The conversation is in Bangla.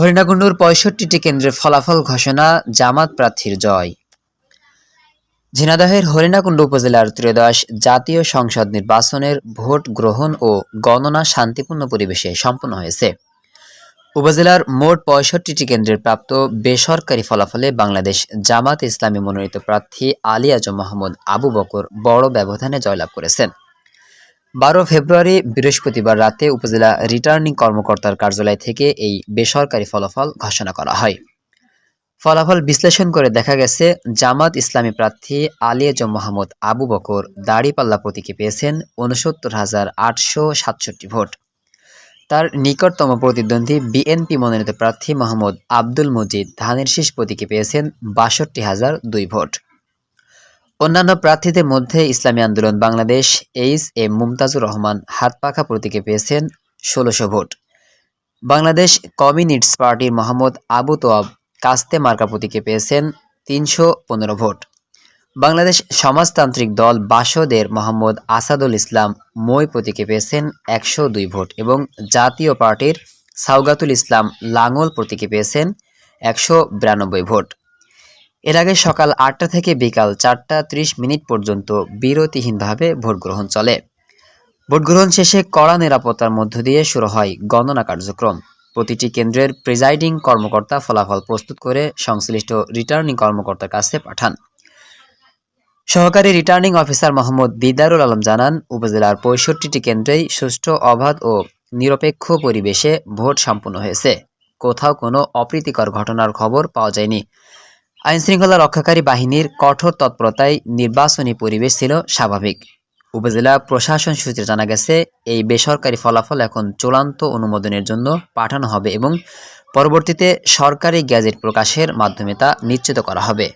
হরিণাকুণ্ডুর ৬৫টি কেন্দ্রের ফলাফল ঘোষণা, জামাত প্রার্থীর জয়। ঝিনাইদহের হরিণাকুণ্ড উপজেলার ত্রয়োদশ জাতীয় সংসদ নির্বাচনের ভোট গ্রহণ ও গণনা শান্তিপূর্ণ পরিবেশে সম্পন্ন হয়েছে। উপজেলার মোট ৬৫টি কেন্দ্রের প্রাপ্ত বেসরকারি ফলাফলে বাংলাদেশ জামাত ইসলামী মনোনীত প্রার্থী আলী আজম মোহাম্মদ আবু বকর বড় ব্যবধানে জয়লাভ করেছেন। ১২ ফেব্রুয়ারি বৃহস্পতিবার রাতে উপজেলা রিটার্নিং কর্মকর্তার কার্যালয় থেকে এই বেসরকারি ফলাফল ঘোষণা করা হয়। ফলাফল বিশ্লেষণ করে দেখা গেছে, জামাত ইসলামী প্রার্থী আলী আজম মোহাম্মদ আবু বকর দাড়িপাল্লা প্রতীকে পেয়েছেন ৬৯,৮৬৭ ভোট। তার নিকটতম প্রতিদ্বন্দ্বী বিএনপি মনোনীত প্রার্থী মোহাম্মদ আব্দুল মজিদ ধানের শীষ প্রতীকে পেয়েছেন ৬২,০০২ ভোট। অন্যান্য প্রার্থীদের মধ্যে ইসলামী আন্দোলন বাংলাদেশ এইচ.এম. মুমতাজুর রহমান হাতপাখা প্রতীকে পেয়েছেন ১৬০০ ভোট। বাংলাদেশ কমিউনিস্ট পার্টির মোহাম্মদ আবু তোয়াব কাস্তে মার্কা প্রতীকে পেয়েছেন ৩১৫ ভোট। বাংলাদেশ সমাজতান্ত্রিক দল বাসদের মোহাম্মদ আসাদুল ইসলাম মই প্রতীকে পেয়েছেন ১০২ ভোট এবং জাতীয় পার্টির সাওগাতুল ইসলাম লাঙ্গল প্রতীকে পেয়েছেন ১৯২ ভোট। এর আগে সকাল ৮টা থেকে বিকাল ৪টা ৩০ মিনিট পর্যন্ত বিরতিহীনভাবে ভোট গ্রহণ চলে। ভোট গ্রহণ শেষে কড়া নিরাপত্তার মধ্য দিয়ে শুরু হয় গণনা কার্যক্রম। প্রতিটি কেন্দ্রের প্রিজাইডিং কর্মকর্তা ফলাফল প্রস্তুত করে সংশ্লিষ্ট রিটার্নিং কর্মকর্তার কাছে পাঠান। সহকারী রিটার্নিং অফিসার মোহাম্মদ দিদারুল আলম জানান, উপজেলার ৬৫টি কেন্দ্রেই সুষ্ঠু, অবাধ ও নিরপেক্ষ পরিবেশে ভোট সম্পন্ন হয়েছে। কোথাও কোনো অপ্রীতিকর ঘটনার খবর পাওয়া যায়নি। আইনশৃঙ্খলা রক্ষাকারী বাহিনীর কঠোর তৎপরতায় নির্বাচনী পরিবেশ ছিল স্বাভাবিক। উপজেলা প্রশাসন সূত্রে জানা গেছে, এই বেসরকারি ফলাফল এখন চূড়ান্ত অনুমোদনের জন্য পাঠানো হবে এবং পরবর্তীতে সরকারি গেজেট প্রকাশের মাধ্যমে তা নিশ্চিত করা হবে।